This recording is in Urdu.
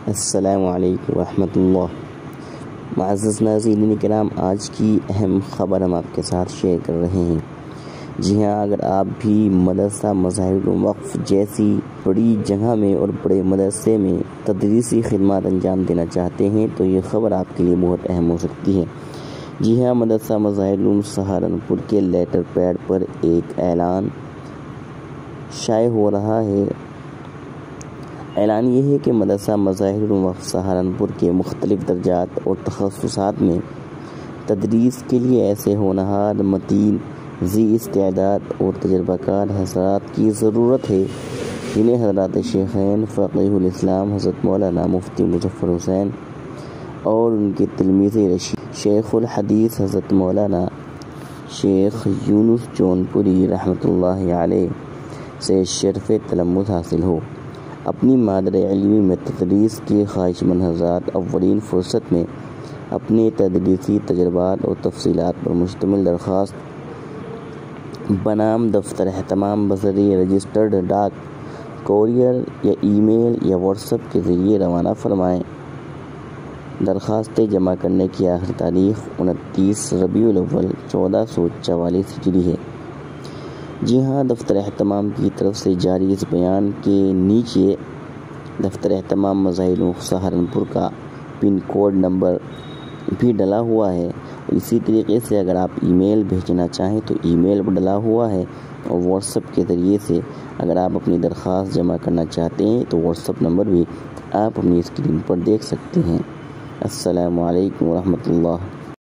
السلام علیکم ورحمۃ اللہ۔ معزز ناظرین کرام، آج کی اہم خبر ہم آپ کے ساتھ شیئر کر رہے ہیں۔ جی ہاں، اگر آپ بھی مدرسہ مظاہر الوقف جیسی بڑی جگہ میں اور بڑے مدرسے میں تدریسی خدمات انجام دینا چاہتے ہیں تو یہ خبر آپ کے لیے بہت اہم ہو سکتی ہے۔ جی ہاں، مدرسہ مظاہر العلوم سہارنپور کے لیٹر پیڈ پر ایک اعلان شائع ہو رہا ہے۔ اعلان یہ ہے کہ مدرسہ مظاہر الوقف سہارنپور کے مختلف درجات اور تخصصات میں تدریس کے لیے ایسے ہونہار، متین، ذی استعداد اور تجربہ کار حضرات کی ضرورت ہے جنہیں حضرات شیخین فقیہ الاسلام حضرت مولانا مفتی مظفر حسین اور ان کے تلمیذ رشید شیخ الحدیث حضرت مولانا شیخ یونس جونپوری رحمۃ اللہ علیہ سے شرف تلمذ حاصل ہو۔ اپنی مادر علمی میں تدریس کے خواہش مند حضرات اولین فرصت میں اپنے تدریسی تجربات اور تفصیلات پر مشتمل درخواست بنام دفتر اہتمام بذریعہ رجسٹرڈ ڈاک، کوریئر یا ای میل یا واٹس ایپ کے ذریعے روانہ فرمائیں۔ درخواستیں جمع کرنے کی آخری تاریخ 29 ربیع الاول 1444 ہجری ہے۔ جی ہاں، دفتر اہتمام کی طرف سے جاری اس بیان کے نیچے دفتر اہتمام مظاہر العلوم سہارنپور کا پن کوڈ نمبر بھی ڈلا ہوا ہے۔ اسی طریقے سے اگر آپ ای میل بھیجنا چاہیں تو ای میل بھی ڈلا ہوا ہے، اور واٹس ایپ کے ذریعے سے اگر آپ اپنی درخواست جمع کرنا چاہتے ہیں تو واٹس ایپ نمبر بھی آپ اپنی اسکرین پر دیکھ سکتے ہیں۔ السلام علیکم ورحمۃ اللہ۔